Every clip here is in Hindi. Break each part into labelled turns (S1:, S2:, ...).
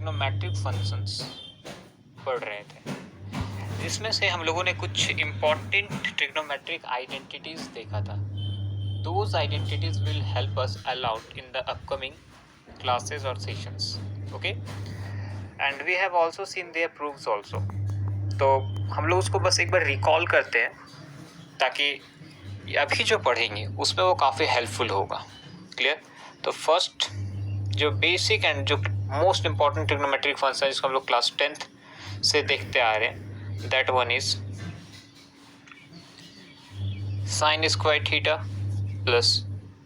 S1: ट्रिग्नोमेट्रिक फंक्शंस पढ़ रहे थे, जिसमें से हम लोगों ने कुछ इम्पॉर्टेंट ट्रिग्नोमेट्रिक आइडेंटिटीज देखा था. Those identities will help us a lot in the upcoming classes or sessions. Okay, and we have also seen their proofs also. तो हम लोग उसको बस एक बार रिकॉल करते हैं ताकि अभी जो पढ़ेंगे उसमें वो काफ़ी हेल्पफुल होगा. क्लियर? तो फर्स्ट जो बेसिक एंड जो मोस्ट इम्पॉर्टेंट ट्रिग्नोमेट्रिक फंक्शन जिसको हम लोग क्लास 10th से देखते आ रहे हैं, that one is sine square theta plus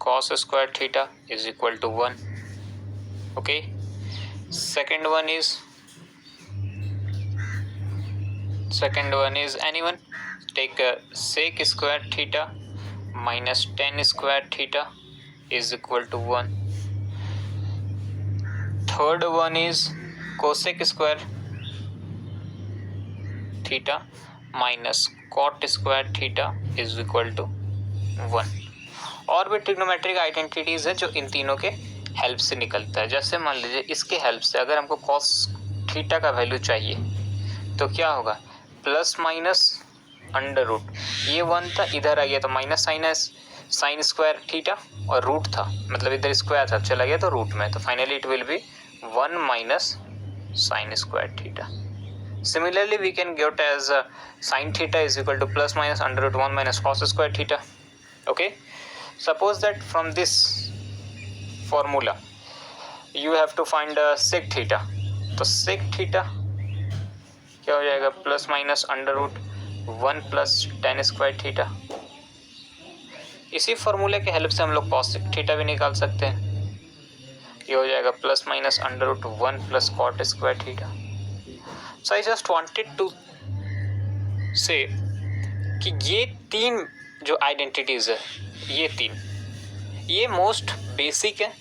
S1: cos square theta is equal to 1. Okay, second one is anyone take sec square theta minus tan square theta is equal to 1. Third one is cosec square theta minus cot square theta is equal to 1. और भी ट्रिग्नोमेट्रिक आइडेंटिटीज है जो इन तीनों के हेल्प से निकलता है. जैसे मान लीजिए इसके हेल्प से अगर हमको cos थीटा का वैल्यू चाहिए तो क्या होगा, प्लस माइनस अंडर रूट, ये 1 था इधर आ गया तो माइनस साइन स्क्वायर थीटा और रूट था, मतलब इधर स्क्वायर था चला गया तो रूट में, तो finally it will be 1 minus sine square theta. Similarly we can get as sin theta is equal to plus minus under root 1 minus cos square theta. Okay, suppose that from this formula you have to find sec theta, तो sec theta क्या हो जाएगा, plus minus under root 1 plus tan square theta. इसी फॉर्मूले के हेल्प से हम लोग cos थीटा भी निकाल सकते हैं. ये हो जाएगा plus minus under root 1 plus cot square theta. So I just wanted to say कि ये तीन जो आइडेंटिटीज़ है, ये मोस्ट बेसिक है.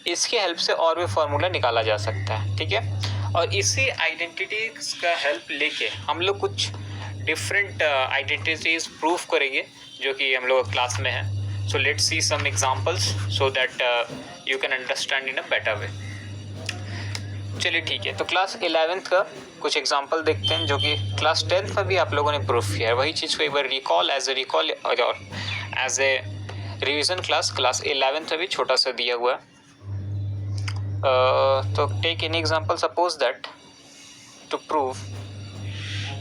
S1: इसके हेल्प से और भी फार्मूला निकाला जा सकता है. ठीक है, और इसी आइडेंटिटीज़ का हेल्प लेके हम लोग कुछ डिफरेंट आइडेंटिटीज़ प्रूफ करेंगे जो कि हम लोग क्लास में है. So let's see some examples so that you can understand in a better way. चलिए ठीक है, तो क्लास 11th का कुछ एग्जांपल देखते हैं जो कि क्लास 10th में भी आप लोगों ने प्रूफ किया है. वही चीज़ को एक बार रिकॉल और as a revision class 11th में भी छोटा सा दिया हुआ है. तो take any example, suppose that to prove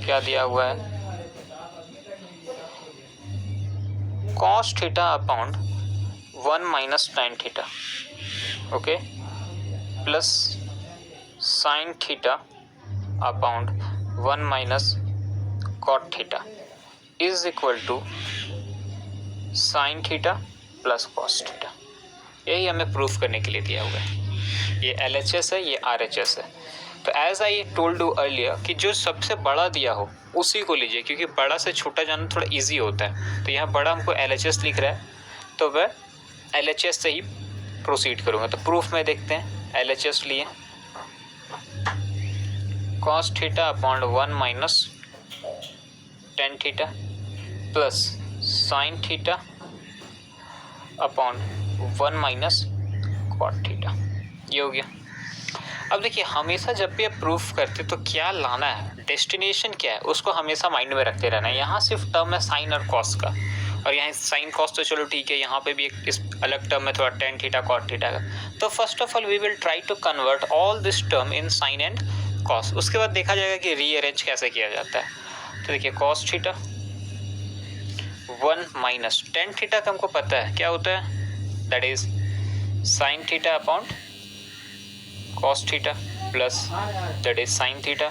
S1: क्या दिया हुआ है, cos theta upon 1 minus tan theta, okay, plus sin theta upon 1 minus cot theta is equal to sin theta plus cos theta. यही हमें प्रूफ करने के लिए दिया हुआ है. ये LHS है, ये RHS है. तो as I told you earlier कि जो सबसे बड़ा दिया हो उसी को लीजिए, क्योंकि बड़ा से छोटा जाना थोड़ा इजी होता है. तो यहाँ बड़ा हमको LHS लिख रहा है तो वह LHS से ही प्रोसीड करूँगा. तो प्रूफ में देखते हैं. LHS लिए cos theta upon 1 minus tan theta plus sin theta upon 1 minus cot theta. ये हो गया. अब देखिए, हमेशा जब भी आप प्रूफ करते तो क्या लाना है, डेस्टिनेशन क्या है, उसको हमेशा माइंड में रखते रहना है. यहाँ सिर्फ टर्म है साइन और कॉस का, और यहाँ साइन कॉस तो चलो ठीक है, यहाँ पे भी एक इस अलग टर्म है थोड़ा tan थीटा cot थीटा का. तो first of all we will try to convert all this term in sine and cos. उसके बाद देखा जाएगा कि रीअरेंज कैसे किया जाता है. तो देखिए cos theta 1 minus tan theta का हमको पता है क्या होता है, that is sign theta upon cos theta plus that is sine theta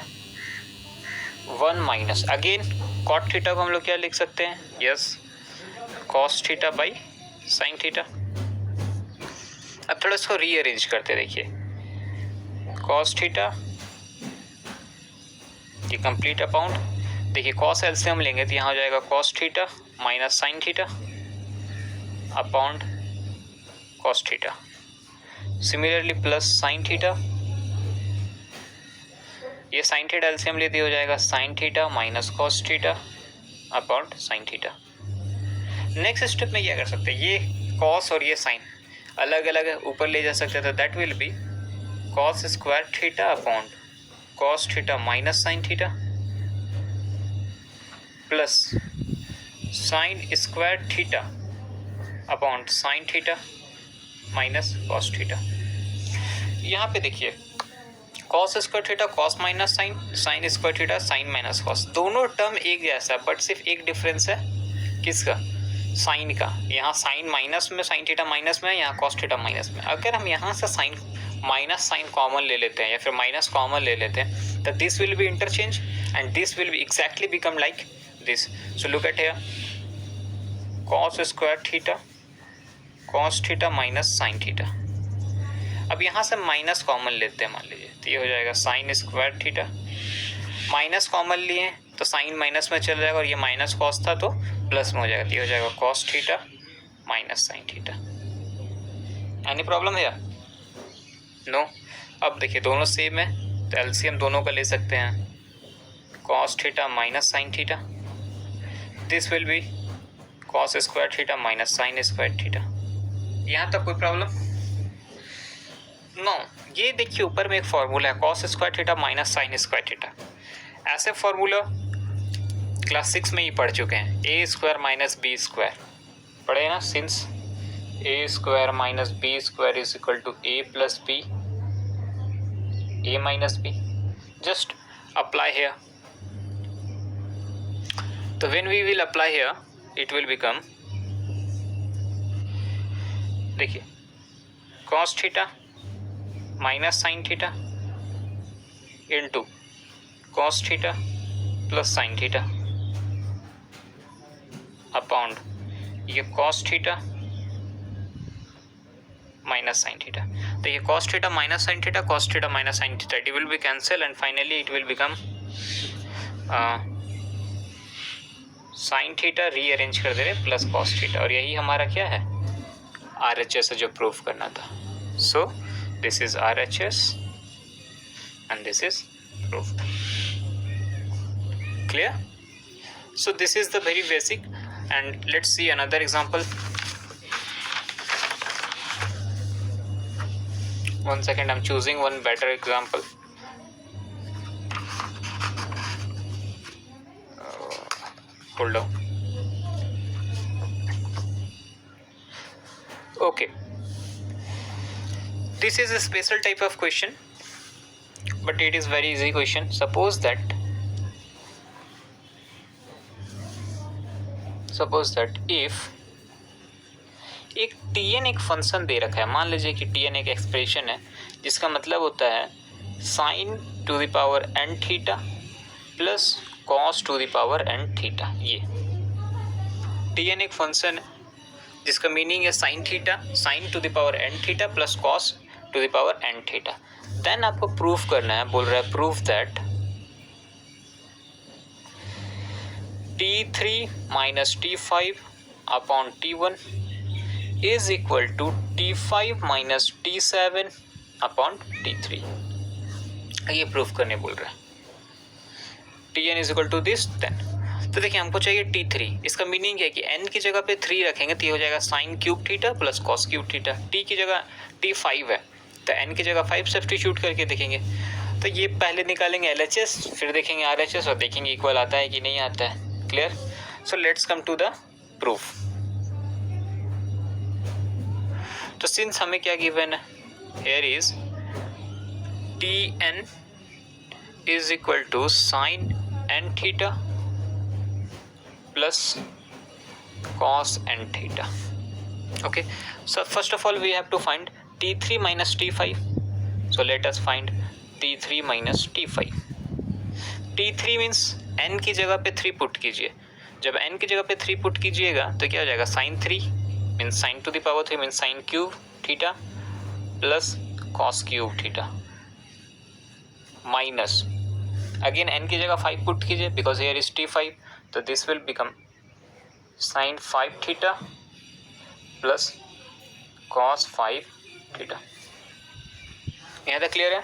S1: 1 minus again cot theta को हम लोग क्या लिख सकते हैं, yes, cos theta by sine theta. अब थोड़ा इसको रीअरेंज करते, देखिए cos थीटा ये कंप्लीट अपॉन, देखिए cos एलसीएम लेंगे तो यहाँ हो जाएगा cos theta minus sine theta upon cos theta. Similarly plus sine theta, ये साइन थीटा एलसीएम लेते हो जाएगा sign theta minus cos theta upon sine theta. Next step में क्या कर सकते हैं, ये cos और ये साइन अलग अलग ऊपर ले जा सकते हैं, तो that will be cos square theta upon cos theta minus sine theta plus sine square theta upon sine theta minus cos theta. यहाँ पे देखिए cos square theta cos minus sine, sine square theta sine minus cos, दोनों टर्म एक जैसा है बट सिर्फ एक डिफरेंस है किसका, साइन का। यहाँ साइन माइनस में, साइन थीटा माइनस में है, यहाँ कॉस थीटा माइनस में। अगर हम यहाँ से साइन माइनस साइन कॉमन ले लेते हैं या फिर माइनस कॉमन ले लेते हैं तो this will be interchange and this will be exactly become like this. So look at here, cos square theta cos theta minus sine theta. अब यहाँ से माइनस कॉमन लेते हैं, मान लीजिए तो ये हो जाएगा sign square theta, minus common लिए तो साइन माइनस में चल जाएगा और ये माइनस कॉस था तो प्लस में हो जाएगा, तो ये हो जाएगा cos theta minus sine theta. Any problem है? नो। अब देखिए दोनों सेम है तो एलसीएम दोनों का ले सकते हैं, cos theta minus sine theta, this will be cos square theta minus sine square theta. यहाँ तक कोई प्रॉब्लम? नो। ये देखिए ऊपर में एक फॉर्मूला है cos square theta minus sine square theta. ऐसे फॉर्मूला क्लास 6 में ही पढ़ चुके हैं, A square minus B square पढ़े ना, since A square minus B square is equal to A plus B, A minus B. Just apply here, तो when we will apply here it will become, देखिए cos theta minus sine theta into cos theta plus sine theta upon ये cos theta minus sine theta. तो ये cos theta minus sine theta, cos theta minus sine theta, it will be cancel and finally it will become sine theta rearrange कर दे रहे प्लस कॉस थीटा, और यही हमारा क्या है RHS जो प्रूफ करना था। So this is RHS and this is proved. Clear? So this is the very basic, and let's see another example. One second, I'm choosing one better example. Hold on. Okay. This is a special type of question, but it is very easy question. Suppose that if एक tn एक फंक्शन दे रखा है, मान लीजिए कि tn एक एक्सप्रेशन है जिसका मतलब होता है sine to the power n theta plus cos to the power n theta. ये tn एक फंक्शन है जिसका मीनिंग है sine theta, sine to the power n theta plus cos to the power n theta. Then आपको प्रूफ करना है, बोल रहा है proof that T3 minus T5 upon T1 is equal to T5 minus T7 upon T3। ये प्रूफ करने बोल रहा है। Tn is equal to this. Then तो देखिए हमको चाहिए T3, इसका मीनिंग है कि n की जगह पे 3 रखेंगे तो ये हो जाएगा sine cube theta plus cos cube theta. T की जगह T5 है तो n की जगह 5 सब्स्टिट्यूट करके देखेंगे, तो ये पहले निकालेंगे LHS फिर देखेंगे RHS और देखेंगे इक्वल आता है कि नहीं आता है। Clear? So let's come to the proof. तो सिंस हमें क्या गिवन है, here is Tn is equal to sine n theta plus cos n theta. Okay, so first of all we have to find T3 minus T5. So let us find T3 minus T5. T3 means n की जगह पे 3 पुट कीजिए। जब n की जगह पे 3 पुट कीजिएगा तो क्या हो जाएगा, sine 3 means sine to the power 3 means sine cube theta plus cos cube theta minus again n की जगह 5 पुट कीजिए बिकॉज हियर इज T5, तो this will become sine 5 theta plus cos 5 theta. यहाँ तक क्लियर है?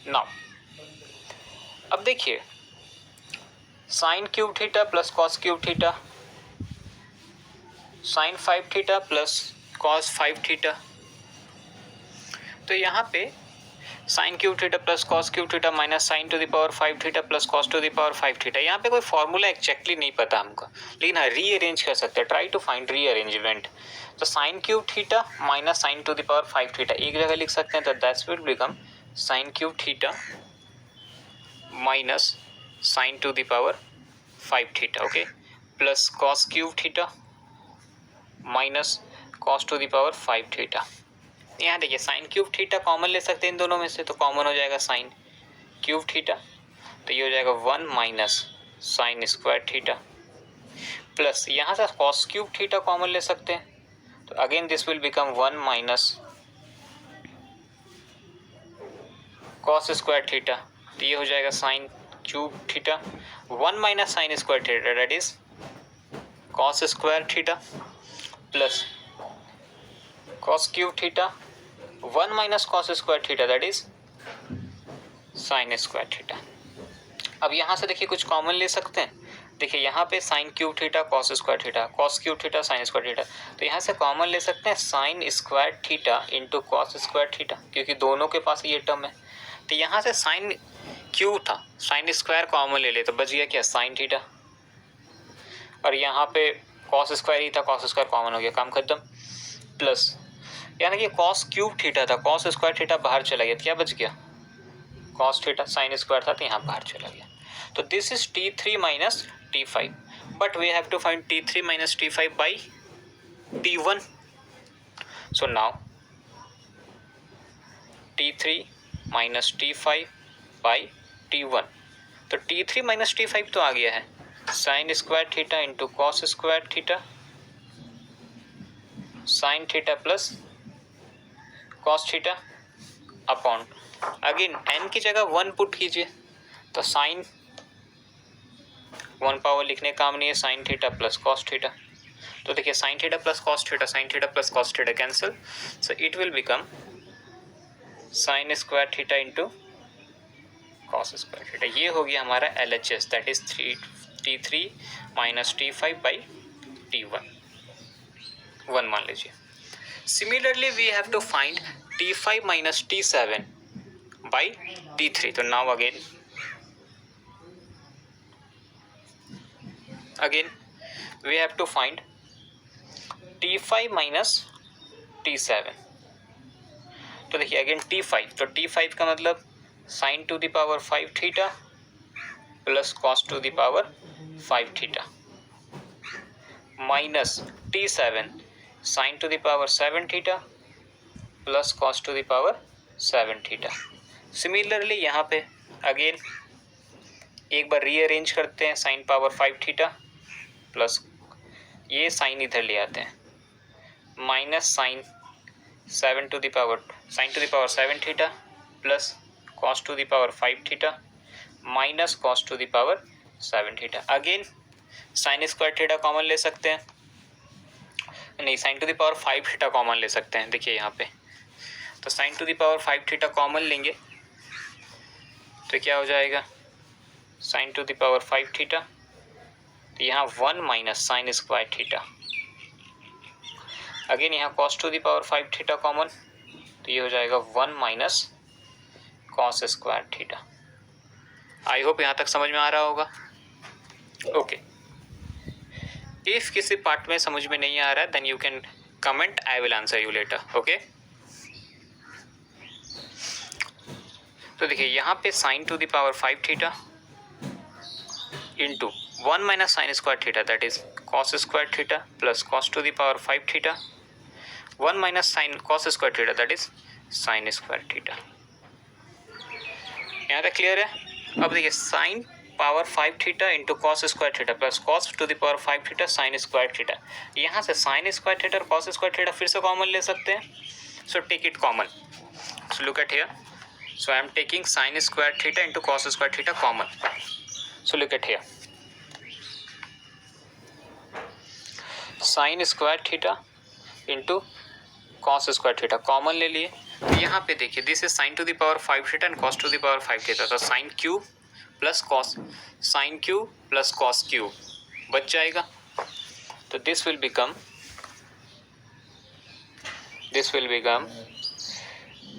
S1: नाउ अब देखिए sine cube theta plus cos cube theta, sine 5 theta plus cos 5 theta. तो यहाँ पे sine cube theta plus cos cube theta minus sine to the power 5 theta plus cos to the power 5 theta. यहाँ पे कोई फॉर्मूला एक्जैक्टली नहीं पता हमको, लेकिन हाँ रीअरेंज कर सकते हैं, ट्राई टू फाइंड रीअरेंजमेंट। तो sign cube theta minus sine to the power 5 theta एक जगह लिख सकते हैं, तो that's will become sign cube theta minus sine to the power 5 theta, okay, plus cos cube theta minus cos to the power 5 theta. यहाँ देखिए साइन क्यूब थीटा कॉमन ले सकते हैं इन दोनों में से, तो कॉमन हो जाएगा साइन क्यूब थीटा, तो ये हो जाएगा 1 minus sine square theta, plus यहाँ से कॉस क्यूब थीटा कॉमन ले सकते हैं, तो again this will become 1 minus cos square theta, तो ये हो जाएगा sine cube theta 1 minus sine square theta that is cos square theta, plus cos cube theta 1 minus cos square theta that is sine square theta. अब यहाँ से देखिए कुछ कॉमन ले सकते हैं, देखिए यहाँ पे sine cube theta cos square theta, cos cube theta sine square theta, तो यहाँ से कॉमन ले सकते हैं sign square theta into cos square theta, क्योंकि दोनों के पास ये टर्म है। तो यहाँ से साइन क्यूब था, साइन स्क्वायर कॉमन ले ले तो बच गया क्या साइन थीटा, और यहाँ पे कॉस स्क्वायर ही था, कॉस स्क्वायर कॉमन हो गया, काम खत्म, प्लस यानी कि कॉस क्यूब थीटा था, कॉस स्क्वायर थीटा बाहर चला गया, क्या बच गया कॉस थीटा, साइन स्क्वायर था तो यहाँ बाहर चला गया। तो this is T3 minus T5, but we have to find T3 minus T5 by T1। So now T3 minus T5 by T1, तो T3 माइनस T5 तो आ गया है sine square theta into cos square theta sine theta plus cos theta upon, again n की जगह 1 पुट कीजिए, तो साइन 1 पावर लिखने काम नहीं है, sine theta plus cos theta, तो देखिए sign theta plus cos theta, sine theta plus cos theta cancel, so it will become sign square theta into cos square theta. ये हो गया हमारा LHS that is T3 minus T5 by T1 1 मान लीजिए। Similarly, we have to find T5 minus T7 by T3. So now again we have to find T5 minus T7. तो देखिए अगेन T5, तो T5 का मतलब sine to the power 5 theta plus cos to the power 5 theta minus T7 sine to the power 7 theta plus cos to the power 7 theta. Similarly यहाँ पे अगेन एक बार रीअरेंज करते हैं, साइन पावर 5 थीटा प्लस ये साइन इधर ले आते हैं minus sine 7 to the power sine to the power 7 theta plus cos to the power 5 theta minus cos to the power 7 theta. Again sine square theta common ले सकते हैं, नहीं sine to the power 5 theta common ले सकते हैं, देखिए यहाँ पे तो sine to the power 5 theta common लेंगे तो क्या हो जाएगा sine to the power 5 theta, तो यहाँ 1 minus sine square theta, again यहाँ cos to the power 5 theta common, तो ये हो जाएगा 1 minus cos square theta. I hope यहाँ तक समझ में आ रहा होगा। ओके, इफ किसी पार्ट में समझ में नहीं आ रहा है then you can comment, I will answer you later, okay. तो देखिए यहाँ पे sine to the power 5 theta into 1 minus sine square theta that is cos square theta plus cos to the power 5 theta 1 minus sine cos square theta that is sine square theta. यहाँ तक क्लियर है। अब देखिए sine power 5 theta into cos square theta plus cos to the power 5 theta sine square theta, यहाँ से साइन स्क्वायर थीटा और कॉस स्क्वायर थीटा फिर से कॉमन ले सकते हैं, so take it common, so look at here, so I am taking sine square theta into cos square theta common, so look at here sine square theta into cos square theta common ले लिए, तो यहाँ पे देखिए this is sine to the power 5 theta and cos to the power 5 theta, तो sine cube plus cos, sine cube plus cos cube बच जाएगा, तो this will become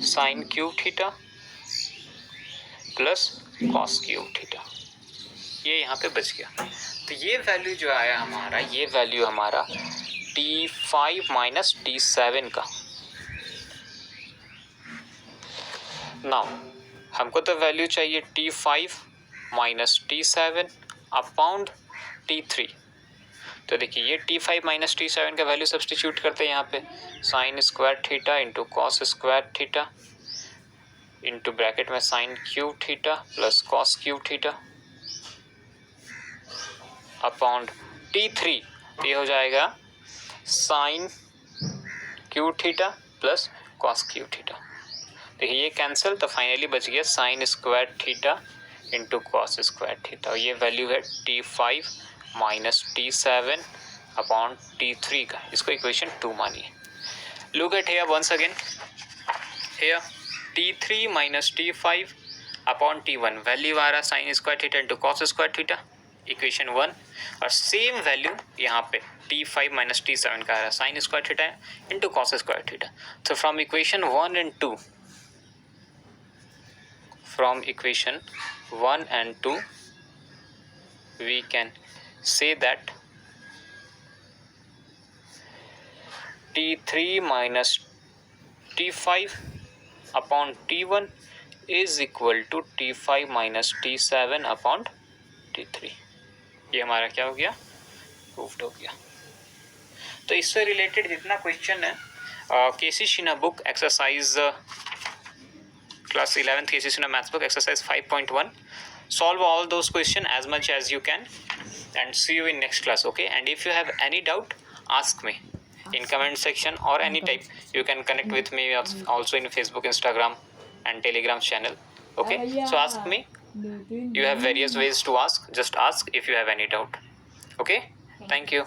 S1: sign cube theta plus cos cube theta, ये यहाँ पे बच गया। तो ये वैल्यू जो आया हमारा, ये वैल्यू हमारा T5 माइनस T7 का। नाउ हमको तो वैल्यू चाहिए T5 minus T7 upon T3। तो देखिए ये T5 माइनस T7 का वैल्यू सब्सटीट्यूट करते हैं यहाँ पे, sine square theta into cos square theta into bracket में sine cube theta plus cos cube theta upon T3, तो ये हो जाएगा sine cube theta plus cos cube theta. देखिए ये कैंसिल, तो फाइनली बच गया sine square theta into cos square theta, और ये वैल्यू है T5 minus T7 upon T3 का। इसको इक्वेशन 2 मानिए। Look at here once again, here T3 minus T5 upon T1, value आ रहा sine square theta into cos square theta, equation 1। और सेम वैल्यू यहाँ पे T5 माइनस T7 का आ रहा sine square theta into cos square theta. तो from equation 1 and 2, from equation 1 and 2 we can say that T3 minus T5 upon T1 is equal to T5 minus T7 upon T3। ये हमारा क्या हो गया, प्रूव्ड हो गया। तो इससे रिलेटेड जितना क्वेश्चन है KC Sinha book exercise class 11th KC Sinha maths book exercise 5.1, solve all those questions as much as you can and see you in next class, okay? And if you have any doubt, ask me in comment section or any type. You can connect with me also in Facebook, Instagram and Telegram channel, okay? So ask me, you have various ways to ask, just ask if you have any doubt, okay? Thank you.